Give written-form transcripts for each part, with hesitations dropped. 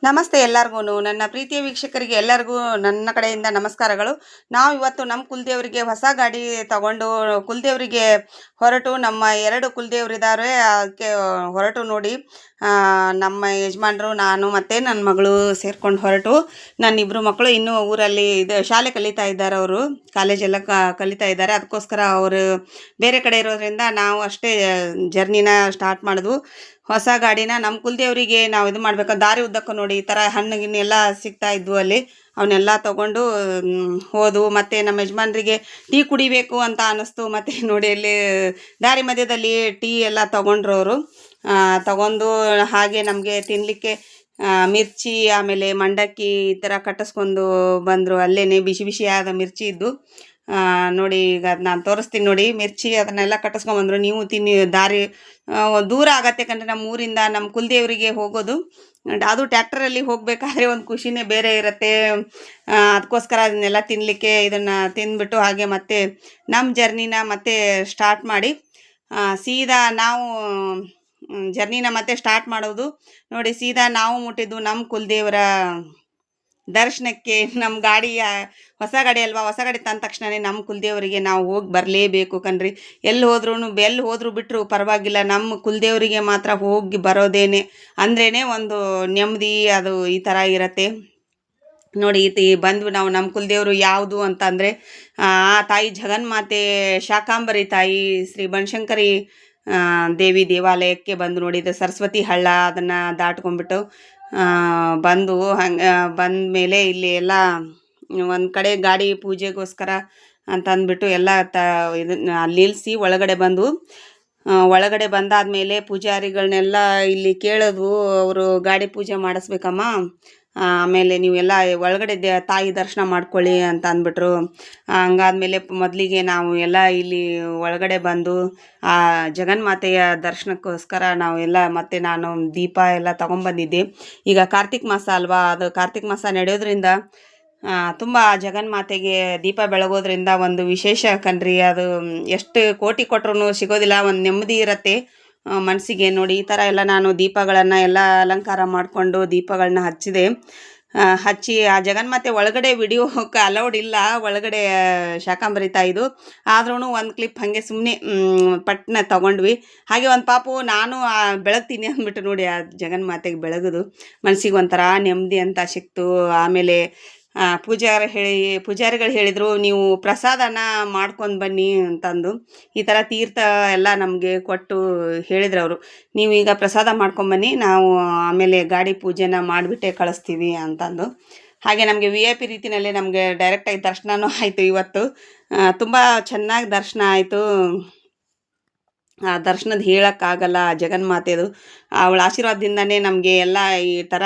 ನಮಸ್ತೆ ಎಲ್ಲರಿಗೂ ನನ್ನ ಪ್ರೀತಿಯ ವೀಕ್ಷಕರಿಗೆ ಎಲ್ಲರಿಗೂ ನನ್ನ ಕಡೆಯಿಂದ ನಮಸ್ಕಾರಗಳು. ನಾವು ಇವತ್ತು ನಮ್ಮ ಕುಲದೇವರಿಗೆ ಹೊಸ ಗಾಡಿ ತಗೊಂಡು ಕುಲದೇವರಿಗೆ ಹೊರಟು ನಮ್ಮ 2 ಕುಲದೇವರಿದ್ದಾರೆ. ಅದಕ್ಕೆ ಹೊರಟು ನೋಡಿ ನಮ್ಮ ಯಜಮಾನರು ನಾನು ಮತ್ತು ನನ್ನ ಮಗಳು ಸೇರ್ಕೊಂಡು ಹೊರಟು. ನನ್ನ ಇಬ್ಬರು ಮಕ್ಕಳು ಇನ್ನೂ ಊರಲ್ಲಿ ಶಾಲೆ ಕಲಿತಾ ಇದ್ದಾರೆ. ಅವರು ಕಾಲೇಜೆಲ್ಲ ಕಲಿತಾ ಇದ್ದಾರೆ. ಅದಕ್ಕೋಸ್ಕರ ಅವರು ಬೇರೆ ಕಡೆ ಇರೋದ್ರಿಂದ ನಾವು ಅಷ್ಟೇ ಜರ್ನಿನ ಸ್ಟಾರ್ಟ್ ಮಾಡಿದ್ವು. ಹೊಸ ಗಾಡಿನ ನಮ್ಮ ಕುಲದೇವರಿಗೆ ನಾವು ಇದು ಮಾಡಬೇಕು. ದಾರಿ ಉದ್ದಕ್ಕೂ ನೋಡಿ ಈ ಥರ ಹಣ್ಣು ಗಿಣ್ಣು ಎಲ್ಲ ಸಿಗ್ತಾ ಇದ್ವು ಅಲ್ಲಿ. ಅವನ್ನೆಲ್ಲ ತೊಗೊಂಡು ಹೋದವು. ಮತ್ತು ನಮ್ಮ ಯಜಮಾನ್ರಿಗೆ ಟೀ ಕುಡಿಬೇಕು ಅಂತ ಅನ್ನಿಸ್ತು. ಮತ್ತು ನೋಡಿ ಅಲ್ಲಿ ದಾರಿ ಮಧ್ಯದಲ್ಲಿ ಟೀ ಎಲ್ಲ ತೊಗೊಂಡ್ರು ಅವರು. ತೊಗೊಂಡು ಹಾಗೆ ನಮಗೆ ತಿನ್ನಲಿಕ್ಕೆ ಮಿರ್ಚಿ ಆಮೇಲೆ ಮಂಡಕ್ಕಿ ಈ ಥರ ಕಟ್ಟಿಸ್ಕೊಂಡು ಬಂದರು. ಅಲ್ಲೇ ಬಿಸಿ ಬಿಸಿಯಾದ ಮಿರ್ಚಿ ಇದ್ದು ನೋಡಿ. ಈಗ ಅದು ನಾನು ತೋರಿಸ್ತೀನಿ ನೋಡಿ. ಮಿರ್ಚಿ ಅದನ್ನೆಲ್ಲ ಕಟ್ಟಿಸ್ಕೊಂಬಂದರು. ನೀವು ತಿನ್ನಿ. ದಾರಿ ದೂರ ಆಗತ್ತೆ ಯಾಕಂದರೆ ನಮ್ಮ ಊರಿಂದ ನಮ್ಮ ಕುಲದೇವರಿಗೆ ಹೋಗೋದು. ಅದು ಟ್ಯಾಕ್ಟರಲ್ಲಿ ಹೋಗಬೇಕಾದ್ರೆ ಒಂದು ಖುಷಿನೇ ಬೇರೆ ಇರುತ್ತೆ. ಅದಕ್ಕೋಸ್ಕರ ಅದನ್ನೆಲ್ಲ ತಿನ್ನಲಿಕ್ಕೆ ಇದನ್ನು ತಿಂದ್ಬಿಟ್ಟು ಹಾಗೆ ಮತ್ತೆ ನಮ್ಮ ಜರ್ನಿನ ಮತ್ತೆ ಸ್ಟಾರ್ಟ್ ಮಾಡಿ ಸೀದಾ ನಾವು ಜರ್ನಿನ ಮತ್ತೆ ಸ್ಟಾರ್ಟ್ ಮಾಡೋದು ನೋಡಿ. ಸೀದಾ ನಾವು ಮುಟ್ಟಿದ್ದು ನಮ್ಮ ಕುಲದೇವರ ದರ್ಶನಕ್ಕೆ. ನಮ್ಮ ಗಾಡಿ ಹೊಸ ಗಾಡಿ ಅಲ್ವಾ, ಹೊಸ ಗಾಡಿ ತಂದ ತಕ್ಷಣವೇ ನಮ್ಮ ಕುಲದೇವರಿಗೆ ನಾವು ಹೋಗಿ ಬರಲೇಬೇಕು ಕಣ್ರಿ. ಎಲ್ಲಿ ಹೋದರೂ ಬಿಟ್ಟರು ಪರವಾಗಿಲ್ಲ, ನಮ್ಮ ಕುಲದೇವರಿಗೆ ಮಾತ್ರ ಹೋಗಿ ಬರೋದೇನೆ ಅಂದ್ರೇ ಒಂದು ನೆಮ್ಮದಿ. ಅದು ಈ ಥರ ಇರುತ್ತೆ ನೋಡಿ. ಬಂದ್ವಿ ನಾವು. ನಮ್ಮ ಕುಲದೇವರು ಯಾವುದು ಅಂತಂದರೆ ಆ ತಾಯಿ ಜಗನ್ಮಾತೆ ಶಾಕಾಂಬರಿ ತಾಯಿ ಶ್ರೀ ಬನಶಂಕರಿ ದೇವಿ ದೇವಾಲಯಕ್ಕೆ ಬಂದು ನೋಡಿದ್ದು. ಸರಸ್ವತಿ ಹಳ್ಳ ಅದನ್ನು ದಾಟ್ಕೊಂಡ್ಬಿಟ್ಟು ಬಂದು ಹಂಗೆ ಬಂದ ಮೇಲೆ ಇಲ್ಲಿ ಎಲ್ಲ ಒಂದು ಕಡೆ ಗಾಡಿ ಪೂಜೆಗೋಸ್ಕರ ಅಂತ ಅಂದ್ಬಿಟ್ಟು ಎಲ್ಲ ಇದನ್ನ ಅಲ್ಲಿ ನಿಲ್ಲಿಸಿ ಒಳಗಡೆ ಬಂದು ಒಳಗಡೆ ಬಂದಾದಮೇಲೆ ಪೂಜಾರಿಗಳನ್ನೆಲ್ಲ ಇಲ್ಲಿ ಕೇಳೋದು. ಅವರು ಗಾಡಿ ಪೂಜೆ ಮಾಡಿಸ್ಬೇಕಮ್ಮ, ಆಮೇಲೆ ನೀವೆಲ್ಲ ಒಳಗಡೆ ತಾಯಿ ದರ್ಶನ ಮಾಡ್ಕೊಳ್ಳಿ ಅಂತ ಅಂದ್ಬಿಟ್ರು. ಹಂಗಾದ್ಮೇಲೆ ಮೊದಲಿಗೆ ನಾವು ಎಲ್ಲ ಇಲ್ಲಿ ಒಳಗಡೆ ಬಂದು ಆ ಜಗನ್ಮಾತೆಯ ದರ್ಶನಕ್ಕೋಸ್ಕರ ನಾವು ಎಲ್ಲ ಮತ್ತೆ ನಾನು ದೀಪ ಎಲ್ಲ ತೊಗೊಂಬಂದಿದ್ದೆ. ಈಗ ಕಾರ್ತಿಕ್ ಮಾಸ ಅಲ್ವಾ, ಅದು ಕಾರ್ತಿಕ್ ಮಾಸ ನಡೆಯೋದ್ರಿಂದ ತುಂಬ ಜಗನ್ಮಾತೆಗೆ ದೀಪ ಬೆಳಗೋದ್ರಿಂದ ಒಂದು ವಿಶೇಷ ಕಣ್ರಿ. ಅದು ಎಷ್ಟು ಕೋಟಿ ಕೊಟ್ಟರು ಸಿಗೋದಿಲ್ಲ, ಒಂದು ನೆಮ್ಮದಿ ಇರುತ್ತೆ ಮನಸ್ಸಿಗೆ ನೋಡಿ. ಈ ಥರ ಎಲ್ಲ ನಾನು ದೀಪಗಳನ್ನು ಎಲ್ಲ ಅಲಂಕಾರ ಮಾಡಿಕೊಂಡು ದೀಪಗಳನ್ನ ಹಚ್ಚಿ ಆ ಜಗನ್ಮಾತೆ ಒಳಗಡೆ ವಿಡಿಯೋಕ್ಕೆ ಅಲೌಡ್ ಇಲ್ಲ, ಒಳಗಡೆ ಶಾಕಾಂಬರಿ ತಾಯಿದು. ಆದ್ರೂ ಒಂದು ಕ್ಲಿಪ್ ಹಾಗೆ ಸುಮ್ಮನೆ ಪಟ್ನ ತೊಗೊಂಡ್ವಿ. ಹಾಗೆ ಒಂದು ಪಾಪು ನಾನು ಬೆಳಗ್ತೀನಿ ಅಂದ್ಬಿಟ್ಟು ನೋಡಿ ಆ ಜಗನ್ಮಾತೆಗೆ ಬೆಳಗೋದು ಮನಸ್ಸಿಗೆ ಒಂಥರ ನೆಮ್ಮದಿ ಅಂತ ಸಿಕ್ತು. ಆಮೇಲೆ ಪೂಜಾರಿಗಳು ಹೇಳಿದರು, ನೀವು ಪ್ರಸಾದನ ಮಾಡ್ಕೊಂಡು ಬನ್ನಿ ಅಂತಂದು. ಈ ಥರ ತೀರ್ಥ ಎಲ್ಲ ನಮಗೆ ಕೊಟ್ಟು ಹೇಳಿದ್ರು ಅವರು, ನೀವು ಈಗ ಪ್ರಸಾದ ಮಾಡ್ಕೊಂಬನ್ನಿ, ನಾವು ಆಮೇಲೆ ಗಾಡಿ ಪೂಜೆನ ಮಾಡಿಬಿಟ್ಟೆ ಕಳಿಸ್ತೀವಿ ಅಂತಂದು. ಹಾಗೆ ನಮಗೆ VIP ರೀತಿಯಲ್ಲೇ ನಮಗೆ ಡೈರೆಕ್ಟಾಗಿ ದರ್ಶನವೂ ಆಯಿತು ಇವತ್ತು. ತುಂಬ ಚೆನ್ನಾಗಿ ದರ್ಶನ ಆಯಿತು. ಆ ದರ್ಶನದ ಹೇಳೋಕ್ಕಾಗಲ್ಲ ಜಗನ್ಮಾತೆದು. ಅವಳ ಆಶೀರ್ವಾದದಿಂದನೇ ನಮಗೆ ಎಲ್ಲ ಈ ಥರ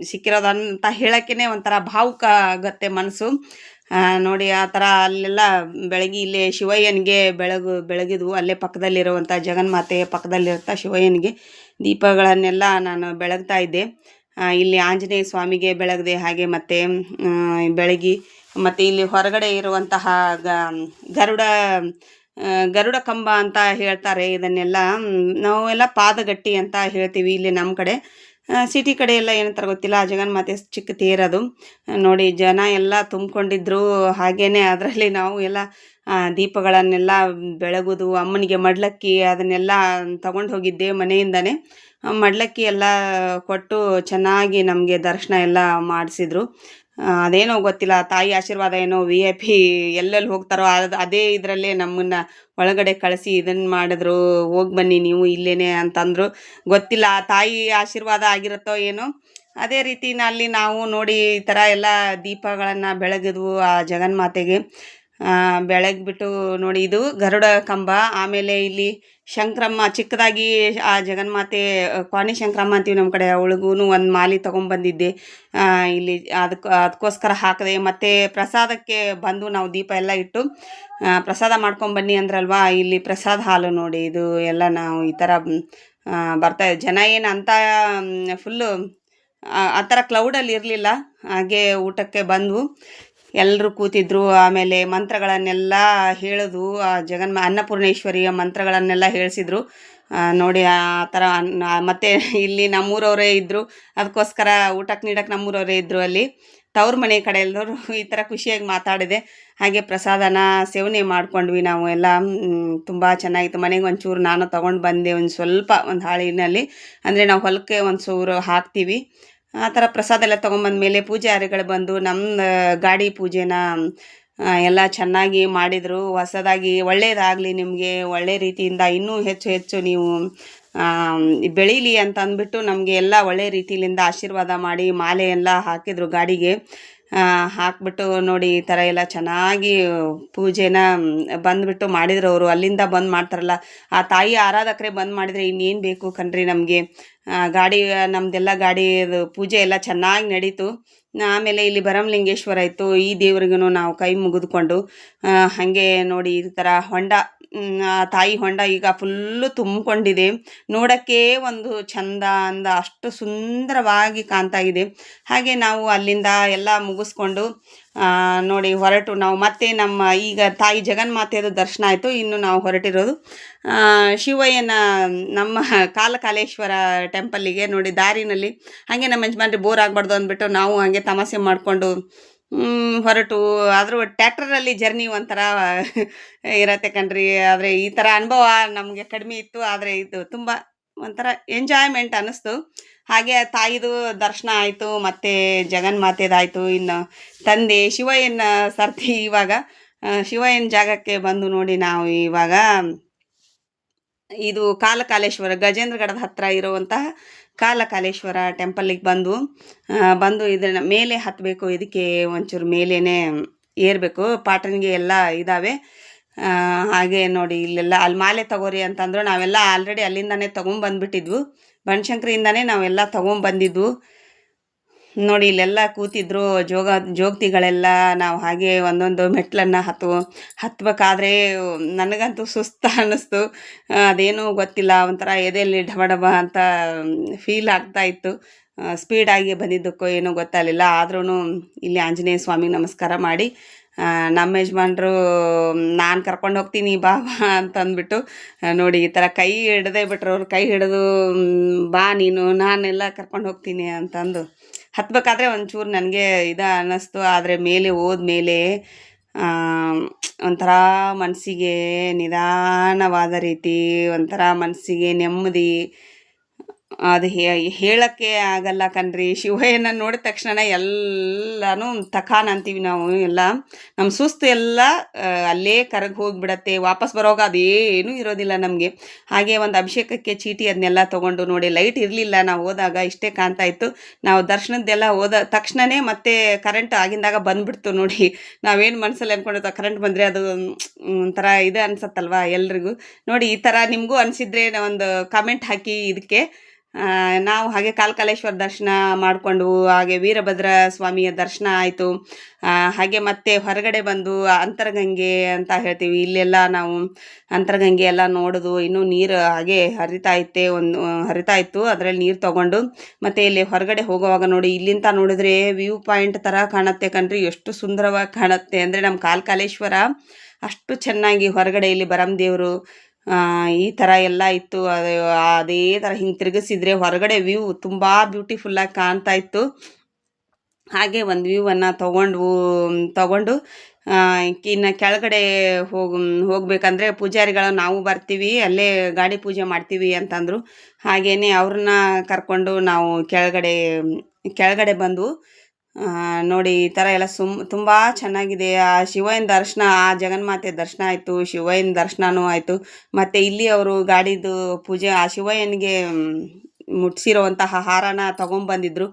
ಸಿಕ್ಕಿರೋದಂತ ಹೇಳೋಕ್ಕೇ ಒಂಥರ ಭಾವುಕ ಆಗುತ್ತೆ ಮನಸ್ಸು ನೋಡಿ. ಆ ಥರ ಅಲ್ಲೆಲ್ಲ ಬೆಳಗ್ಗೆ ಇಲ್ಲೇ ಶಿವಯ್ಯನಿಗೆ ಬೆಳಗಿದ್ವು. ಅಲ್ಲೇ ಪಕ್ಕದಲ್ಲಿರುವಂಥ ಜಗನ್ಮಾತೆಯ ಪಕ್ಕದಲ್ಲಿರುವಂಥ ಶಿವಯ್ಯನಿಗೆ ದೀಪಗಳನ್ನೆಲ್ಲ ನಾನು ಬೆಳಗ್ತಾ ಇದ್ದೆ. ಇಲ್ಲಿ ಆಂಜನೇಯ ಸ್ವಾಮಿಗೆ ಬೆಳಗಿದೆ. ಹಾಗೆ ಮತ್ತು ಬೆಳಗಿ ಮತ್ತು ಇಲ್ಲಿ ಹೊರಗಡೆ ಇರುವಂತಹ ಗರುಡ ಕಂಬ ಅಂತ ಹೇಳ್ತಾರೆ. ಇದನ್ನೆಲ್ಲ ನಾವೆಲ್ಲ ಪಾದಗಟ್ಟಿ ಅಂತ ಹೇಳ್ತೀವಿ ಇಲ್ಲಿ ನಮ್ಮ ಕಡೆ. ಸಿಟಿ ಕಡೆ ಎಲ್ಲ ಏನಂತಾರೆ ಗೊತ್ತಿಲ್ಲ. ಜಗನ್ಮಾತೆ ಚಿಕ್ಕ ತೇರದು ನೋಡಿ. ಜನ ಎಲ್ಲ ತುಂಬಿಕೊಂಡಿದ್ರು. ಹಾಗೇ ಅದರಲ್ಲಿ ನಾವು ಎಲ್ಲ ದೀಪಗಳನ್ನೆಲ್ಲ ಬೆಳಗೋದು. ಅಮ್ಮನಿಗೆ ಮಡ್ಲಕ್ಕಿ ಅದನ್ನೆಲ್ಲ ತಗೊಂಡು ಹೋಗಿದ್ದೆ ಮನೆಯಿಂದನೇ. ಮಡ್ಲಕ್ಕಿ ಎಲ್ಲ ಕೊಟ್ಟು ಚೆನ್ನಾಗಿ ನಮಗೆ ದರ್ಶನ ಎಲ್ಲ ಮಾಡಿಸಿದ್ರು. ಅದೇನೋ ಗೊತ್ತಿಲ್ಲ, ತಾಯಿ ಆಶೀರ್ವಾದ ಏನೋ. VIP ಎಲ್ಲೆಲ್ಲಿ ಹೋಗ್ತಾರೋ ಅದೇ ಇದರಲ್ಲೇ ನಮ್ಮನ್ನು ಒಳಗಡೆ ಕಳಿಸಿ ಇದನ್ನು ಮಾಡಿದ್ರು. ಹೋಗಿ ಬನ್ನಿ ನೀವು ಇಲ್ಲೇನೆ ಅಂತಂದರು. ಗೊತ್ತಿಲ್ಲ, ತಾಯಿ ಆಶೀರ್ವಾದ ಆಗಿರುತ್ತೋ ಏನೋ. ಅದೇ ರೀತಿನಲ್ಲಿ ನಾವು ನೋಡಿ ಈ ಥರ ಎಲ್ಲ ದೀಪಗಳನ್ನು ಬೆಳಗಿದ್ವು ಆ ಜಗನ್ಮಾತೆಗೆ. ಬೆಳಗ್ಬಿಟ್ಟು ನೋಡಿ, ಇದು ಗರುಡ ಕಂಬ. ಆಮೇಲೆ ಇಲ್ಲಿ ಶಂಕ್ರಮ್ಮ ಚಿಕ್ಕದಾಗಿ ಆ ಜಗನ್ಮಾತೆ ಕ್ವಾಣಿ ಶಂಕ್ರಮ್ಮ ಅಂತೀವಿ ನಮ್ಮ ಕಡೆ. ಅವಳಿಗೂ ಒಂದು ಮಾಲೆ ತೊಗೊಂಬಂದಿದ್ದೆ. ಇಲ್ಲಿ ಅದಕ್ಕೋಸ್ಕರ ಹಾಕಿದೆ. ಮತ್ತು ಪ್ರಸಾದಕ್ಕೆ ಬಂದು ನಾವು ದೀಪ ಎಲ್ಲ ಇಟ್ಟು ಪ್ರಸಾದ ಮಾಡ್ಕೊಂಬನ್ನಿ ಅಂದ್ರಲ್ವಾ. ಇಲ್ಲಿ ಪ್ರಸಾದ ಹಾಲು ನೋಡಿ. ಇದು ಎಲ್ಲ ನಾವು ಈ ಥರ ಬರ್ತಾ ಜನ ಏನು ಅಂತ ಫುಲ್ಲು ಆ ಥರ ಕ್ಲೌಡಲ್ಲಿ ಇರಲಿಲ್ಲ. ಹಾಗೆ ಊಟಕ್ಕೆ ಬಂದವು. ಎಲ್ಲರೂ ಕೂತಿದ್ರು. ಆಮೇಲೆ ಮಂತ್ರಗಳನ್ನೆಲ್ಲ ಹೇಳೋದು. ಅನ್ನಪೂರ್ಣೇಶ್ವರಿಯ ಮಂತ್ರಗಳನ್ನೆಲ್ಲ ಹೇಳಿಸಿದ್ರು. ನೋಡಿ ಆ ಥರ ಮತ್ತು ಇಲ್ಲಿ ನಮ್ಮೂರವರೇ ಇದ್ದರು, ಅದಕ್ಕೋಸ್ಕರ ಊಟಕ್ಕೆ ನೀಡಕ್ಕೆ ನಮ್ಮೂರವರೇ ಇದ್ದರು ಅಲ್ಲಿ. ತವ್ರ ಮನೆ ಕಡೆಯಲ್ಲವರು ಈ ಥರ ಖುಷಿಯಾಗಿ ಮಾತಾಡಿದೆ. ಹಾಗೆ ಪ್ರಸಾದನ ಸೇವನೆ ಮಾಡ್ಕೊಂಡ್ವಿ ನಾವು ಎಲ್ಲ. ತುಂಬ ಚೆನ್ನಾಗಿತ್ತು. ಮನೆಗೆ ಒಂಚೂರು ನಾನು ತೊಗೊಂಡು ಬಂದೆ, ಒಂದು ಸ್ವಲ್ಪ ಒಂದು ಹಾಳಿನಲ್ಲಿ, ಅಂದರೆ ನಾವು ಹೊಲಕ್ಕೆ ಒಂದು ಚೂರು ಹಾಕ್ತೀವಿ. ಆ ಥರ ಪ್ರಸಾದ ಎಲ್ಲ ತೊಗೊಂಬಂದ್ಮೇಲೆ ಪೂಜಾರಿಗಳು ಬಂದು ನಮ್ಮ ಗಾಡಿ ಪೂಜೆನ ಎಲ್ಲ ಚೆನ್ನಾಗಿ ಮಾಡಿದರು. ಹೊಸದಾಗಿ ಒಳ್ಳೆಯದಾಗಲಿ, ನಿಮಗೆ ಒಳ್ಳೆ ರೀತಿಯಿಂದ ಇನ್ನೂ ಹೆಚ್ಚು ಹೆಚ್ಚು ನೀವು ಬೆಳೀಲಿ ಅಂತ ಅಂದ್ಬಿಟ್ಟು ನಮಗೆ ಎಲ್ಲ ಒಳ್ಳೆ ರೀತಿಯಿಂದ ಆಶೀರ್ವಾದ ಮಾಡಿ ಮಾಲೆ ಎಲ್ಲ ಹಾಕಿದರು ಗಾಡಿಗೆ. ಹಾಕ್ಬಿಟ್ಟು ನೋಡಿ ಈ ಥರ ಎಲ್ಲ ಚೆನ್ನಾಗಿ ಪೂಜೆನ ಬಂದುಬಿಟ್ಟು ಮಾಡಿದ್ರು ಅವರು. ಅಲ್ಲಿಂದ ಬಂದು ಮಾಡ್ತಾರಲ್ಲ, ಆ ತಾಯಿ ಆರಾಧಕರೇ ಬಂದು ಮಾಡಿದರೆ ಇನ್ನೇನು ಬೇಕು ಕಣ್ರಿ ನಮಗೆ. ಗಾಡಿ ನಮ್ಮದೆಲ್ಲ ಗಾಡಿದು ಪೂಜೆ ಎಲ್ಲ ಚೆನ್ನಾಗಿ ನಡೀತು. ಆಮೇಲೆ ಇಲ್ಲಿ ಭರಮಲಿಂಗೇಶ್ವರ ಇತ್ತು, ಈ ದೇವ್ರಿಗೂ ನಾವು ಕೈ ಮುಗಿದುಕೊಂಡು ಹಾಗೆ ನೋಡಿ ಈ ಥರ ಹೊಂಡ, ತಾಯಿ ಹೊಂಡ ಈಗ ಫುಲ್ಲು ತುಂಬಿಕೊಂಡಿದೆ. ನೋಡೋಕ್ಕೆ ಒಂದು ಚಂದ ಅಂದ ಅಷ್ಟು ಸುಂದರವಾಗಿ ಕಾಣ್ತಾಗಿದೆ. ಹಾಗೆ ನಾವು ಅಲ್ಲಿಂದ ಎಲ್ಲ ಮುಗಿಸ್ಕೊಂಡು ನೋಡಿ ಹೊರಟು ನಾವು ಮತ್ತೆ ನಮ್ಮ ಈಗ ತಾಯಿ ಜಗನ್ಮಾತೆಯದು ದರ್ಶನ ಆಯಿತು. ಇನ್ನು ನಾವು ಹೊರಟಿರೋದು ಶಿವಯ್ಯನ ನಮ್ಮ ಕಾಲಕಾಲೇಶ್ವರ ಟೆಂಪಲ್ಲಿಗೆ. ನೋಡಿ ದಾರಿನಲ್ಲಿ ಹಾಗೆ ನಮ್ಮ ಯಜಮಾನ್ರಿ ಬೋರ್ ಆಗಬಾರ್ದು ಅಂದ್ಬಿಟ್ಟು ನಾವು ಹಾಗೆ ತಮಾಷೆ ಮಾಡಿಕೊಂಡು ಹೊರಟು. ಆದರೂ ಟ್ಯಾಕ್ಟರಲ್ಲಿ ಜರ್ನಿ ಒಂಥರ ಇರತ್ತೆ ಕಣ್ರಿ. ಆದರೆ ಈ ಥರ ಅನುಭವ ನಮಗೆ ಕಡಿಮೆ ಇತ್ತು, ಆದರೆ ಇದು ತುಂಬ ಒಂಥರ ಎಂಜಾಯ್ಮೆಂಟ್ ಅನ್ನಿಸ್ತು. ಹಾಗೆ ತಾಯಿದು ದರ್ಶನ ಆಯಿತು, ಮತ್ತು ಜಗನ್ಮಾತೆದಾಯಿತು. ಇನ್ನು ತಂದೆ ಶಿವಯ್ಯನ ಸರ್ತಿ ಇವಾಗ ಶಿವಯ್ಯನ ಜಾಗಕ್ಕೆ ಬಂದು ನೋಡಿ ನಾವು ಇವಾಗ ಇದು ಕಾಲಕಾಲೇಶ್ವರ ಗಜೇಂದ್ರಗಢದ ಹತ್ತಿರ ಇರುವಂತಹ ಕಾಲಕಾಲೇಶ್ವರ ಟೆಂಪಲ್ಲಿಗೆ ಬಂದು ಇದನ್ನು ಮೇಲೆ ಹತ್ತಬೇಕು. ಇದಕ್ಕೆ ಒಂಚೂರು ಮೇಲೇ ಏರಬೇಕು, ಪಾಟನ್ಗೆ ಎಲ್ಲ ಇದ್ದಾವೆ. ಹಾಗೆ ನೋಡಿ ಇಲ್ಲೆಲ್ಲ ಅಲ್ಲಿ ಮಾಲೆ ತಗೋರಿ ಅಂತಂದ್ರು. ನಾವೆಲ್ಲ ಆಲ್ರೆಡಿ ಅಲ್ಲಿಂದನೇ ತೊಗೊಂಬಂದ್ಬಿಟ್ಟಿದ್ವು, ಬನಶಂಕರಿಯಿಂದನೇ ನಾವೆಲ್ಲ ತೊಗೊಂಬಂದಿದ್ವು. ನೋಡಿ ಇಲ್ಲೆಲ್ಲ ಕೂತಿದ್ರು ಜೋಗತಿಗಳೆಲ್ಲ. ನಾವು ಹಾಗೆ ಒಂದೊಂದು ಮೆಟ್ಲನ್ನು ಹತ್ಬೇಕಾದ್ರೆ ನನಗಂತೂ ಸುಸ್ತು ಅನ್ನಿಸ್ತು. ಅದೇನೂ ಗೊತ್ತಿಲ್ಲ, ಒಂಥರ ಎದೆಯಲ್ಲಿ ಢಬ ಅಂತ ಫೀಲ್ ಆಗ್ತಾಯಿತ್ತು. ಸ್ಪೀಡಾಗಿ ಬಂದಿದ್ದಕ್ಕೋ ಏನೋ ಗೊತ್ತಾಗಲಿಲ್ಲ. ಆದ್ರೂ ಇಲ್ಲಿ ಆಂಜನೇಯ ಸ್ವಾಮಿಗೆ ನಮಸ್ಕಾರ ಮಾಡಿ ನಮ್ಮ ಯಜಮಾನ್ರು ನಾನು ಕರ್ಕೊಂಡು ಹೋಗ್ತೀನಿ ಬಾ ಅಂತಂದ್ಬಿಟ್ಟು ನೋಡಿ ಈ ಥರ ಕೈ ಹಿಡ್ದೇ ಬಿಟ್ರು. ಅವ್ರು ಕೈ ಹಿಡಿದು ಬಾ ನೀನು, ನಾನೆಲ್ಲ ಕರ್ಕೊಂಡು ಹೋಗ್ತೀನಿ ಅಂತಂದು ಹತ್ಬೇಕಾದ್ರೆ ಒಂಚೂರು ನನಗೆ ಅನ್ನಿಸ್ತು. ಆದರೆ ಮೇಲೆ ಹೋದ್ಮೇಲೆ ಒಂಥರ ಮನಸ್ಸಿಗೆ ನಿಧಾನವಾದ ರೀತಿ, ಒಂಥರ ಮನಸ್ಸಿಗೆ ನೆಮ್ಮದಿ, ಅದು ಹೇಳೋಕ್ಕೆ ಆಗಲ್ಲ ಕಣ್ರಿ. ಶಿವಯ್ಯನ ನೋಡಿದ ತಕ್ಷಣ ಎಲ್ಲನೂ ತಕಾನ್ ಅಂತೀವಿ ನಾವು. ಎಲ್ಲ ನಮ್ಮ ಸುಸ್ತು ಎಲ್ಲ ಅಲ್ಲೇ ಕರಗಿ ಹೋಗಿಬಿಡತ್ತೆ. ವಾಪಸ್ ಬರೋವಾಗ ಅದೇನೂ ಇರೋದಿಲ್ಲ ನಮಗೆ. ಹಾಗೆ ಒಂದು ಅಭಿಷೇಕಕ್ಕೆ ಚೀಟಿ ಅದನ್ನೆಲ್ಲ ತೊಗೊಂಡು ನೋಡಿ, ಲೈಟ್ ಇರಲಿಲ್ಲ ನಾವು ಹೋದಾಗ, ಇಷ್ಟೇ ಕಾಣ್ತಾ ಇತ್ತು. ನಾವು ದರ್ಶನದ್ದೆಲ್ಲ ಹೋದ ತಕ್ಷಣವೇ ಮತ್ತೆ ಕರೆಂಟ್ ಆಗಿಂದಾಗ ಬಂದುಬಿಡ್ತು ನೋಡಿ. ನಾವೇನು ಮನಸ್ಸಲ್ಲಿ ಅಂದ್ಕೊಂಡಿರ್ತೀವಿ, ಕರೆಂಟ್ ಬಂದರೆ ಅದು ಒಂಥರ ಇದು ಅನ್ಸತ್ತಲ್ವ ಎಲ್ರಿಗೂ. ನೋಡಿ ಈ ಥರ ನಿಮಗೂ ಅನಿಸಿದ್ರೆ ಒಂದು ಕಮೆಂಟ್ ಹಾಕಿ. ಇದಕ್ಕೆ ನಾವು ಹಾಗೆ ಕಾಲಕಾಲೇಶ್ವರ ದರ್ಶನ ಮಾಡಿಕೊಂಡು ಹಾಗೆ ವೀರಭದ್ರ ಸ್ವಾಮಿಯ ದರ್ಶನ ಆಯಿತು. ಹಾಗೆ ಮತ್ತೆ ಹೊರಗಡೆ ಬಂದು ಅಂತರಗಂಗೆ ಅಂತ ಹೇಳ್ತೀವಿ, ಇಲ್ಲೆಲ್ಲ ನಾವು ಅಂತರಗಂಗೆ ಎಲ್ಲ ನೋಡೋದು. ಇನ್ನೂ ನೀರು ಹಾಗೆ ಹರಿತಾ ಇತ್ತು, ಅದರಲ್ಲಿ ನೀರು ತೊಗೊಂಡು ಮತ್ತು ಇಲ್ಲಿ ಹೊರಗಡೆ ಹೋಗುವಾಗ ನೋಡಿ ಇಲ್ಲಿಂದ ನೋಡಿದ್ರೆ ವ್ಯೂ ಪಾಯಿಂಟ್ ಥರ ಕಾಣುತ್ತೆ ಕಣ್ರಿ. ಎಷ್ಟು ಸುಂದರವಾಗಿ ಕಾಣುತ್ತೆ ಅಂದರೆ ನಮ್ಮ ಕಾಲಕಾಲೇಶ್ವರ ಅಷ್ಟು ಚೆನ್ನಾಗಿ ಹೊರಗಡೆ ಇಲ್ಲಿ ಬರಮದೇವರು ಈ ಥರ ಎಲ್ಲ ಇತ್ತು. ಅದೇ ಥರ ಹಿಂಗೆ ತಿರುಗಿಸಿದ್ರೆ ಹೊರಗಡೆ ವ್ಯೂ ತುಂಬ ಬ್ಯೂಟಿಫುಲ್ಲಾಗಿ ಕಾಣ್ತಾ ಇತ್ತು. ಹಾಗೆ ಒಂದು ವ್ಯೂವನ್ನು ತಗೊಂಡು ಇನ್ನು ಕೆಳಗಡೆ ಹೋಗ್ಬೇಕಂದ್ರೆ ಪೂಜಾರಿಗಳು ನಾವು ಬರ್ತೀವಿ, ಅಲ್ಲೇ ಗಾಡಿ ಪೂಜೆ ಮಾಡ್ತೀವಿ ಅಂತಂದರು. ಹಾಗೆಯೇ ಅವ್ರನ್ನ ಕರ್ಕೊಂಡು ನಾವು ಕೆಳಗಡೆ ಬಂದು ನೋಡಿ ಈ ಥರ ಎಲ್ಲ ತುಂಬ ಚೆನ್ನಾಗಿದೆ. ಆ ಶಿವಯ್ಯನ ದರ್ಶನ, ಆ ಜಗನ್ಮಾತೆ ದರ್ಶನ ಆಯಿತು, ಶಿವಯ್ಯನ ದರ್ಶನವೂ ಆಯಿತು. ಮತ್ತು ಇಲ್ಲಿ ಅವರು ಗಾಡಿದು ಪೂಜೆ, ಆ ಶಿವಯ್ಯನಿಗೆ ಮುಟ್ಸಿರೋವಂತಹ ಹಾರನ ತೊಗೊಂಬಂದಿದ್ರು.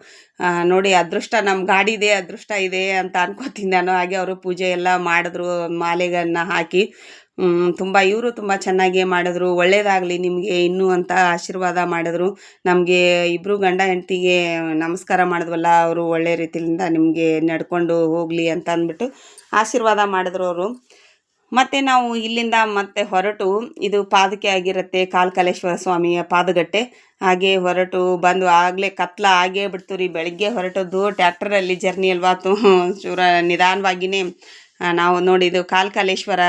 ನೋಡಿ ಅದೃಷ್ಟ, ನಮ್ಮ ಗಾಡಿದೆ ಅದೃಷ್ಟ ಇದೆ ಅಂತ ಅನ್ಕೋತೀನಿ ನಾನು. ಹಾಗೆ ಅವರು ಪೂಜೆ ಎಲ್ಲ ಮಾಡಿದ್ರು, ಮಾಲೆಗಳನ್ನ ಹಾಕಿ. ಇವರು ತುಂಬ ಚೆನ್ನಾಗೇ ಮಾಡಿದ್ರು. ಒಳ್ಳೆಯದಾಗಲಿ ನಿಮಗೆ ಇನ್ನೂ ಅಂತ ಆಶೀರ್ವಾದ ಮಾಡಿದ್ರು. ನಮಗೆ ಇಬ್ಬರು ಗಂಡ ಹೆಂಡತಿಗೆ ನಮಸ್ಕಾರ ಮಾಡಿದ್ವಲ್ಲ, ಅವರು ಒಳ್ಳೆ ರೀತಿಯಿಂದ ನಿಮಗೆ ನಡ್ಕೊಂಡು ಹೋಗಲಿ ಅಂತ ಅಂದ್ಬಿಟ್ಟು ಆಶೀರ್ವಾದ ಮಾಡಿದ್ರು ಅವರು. ಮತ್ತು ನಾವು ಇಲ್ಲಿಂದ ಮತ್ತೆ ಹೊರಟು, ಇದು ಪಾದಕೆ ಆಗಿರುತ್ತೆ ಕಾಲಕಾಲೇಶ್ವರ ಸ್ವಾಮಿಯ ಪಾದಗಟ್ಟೆ. ಹಾಗೆ ಹೊರಟು ಬಂದು ಆಗಲೇ ಕತ್ಲ ಆಗೇ ಬಿಡ್ತು ರೀ. ಬೆಳಗ್ಗೆ ಹೊರಟದ್ದು ಟ್ಯಾಕ್ಟರಲ್ಲಿ ಜರ್ನಿ ಅಲ್ವಾ, ಚೂರ ನಿಧಾನವಾಗಿಯೇ ನಾವು ನೋಡಿದ್ದು ಕಾಲ್ಕಾಲೇಶ್ವರ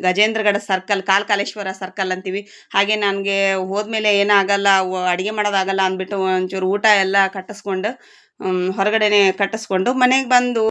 ಗಜೇಂದ್ರಗಡ ಸರ್ಕಲ್ ಕಾಲ್ಕಾಲೇಶ್ವರ ಸರ್ಕಲ್ ಅಂತೀವಿ. ಹಾಗೆ ನನಗೆ ಹೋದ್ಮೇಲೆ ಏನಾಗಲ್ಲ ಅಡುಗೆ ಮಾಡೋದಾಗಲ್ಲ ಅಂದ್ಬಿಟ್ಟು ಒಂಚೂರು ಊಟ ಎಲ್ಲ ಕಟ್ಟಿಸ್ಕೊಂಡು ಹೊರಗಡೆನೆ ಕಟ್ಟಿಸ್ಕೊಂಡು ಮನೆಗೆ ಬಂದು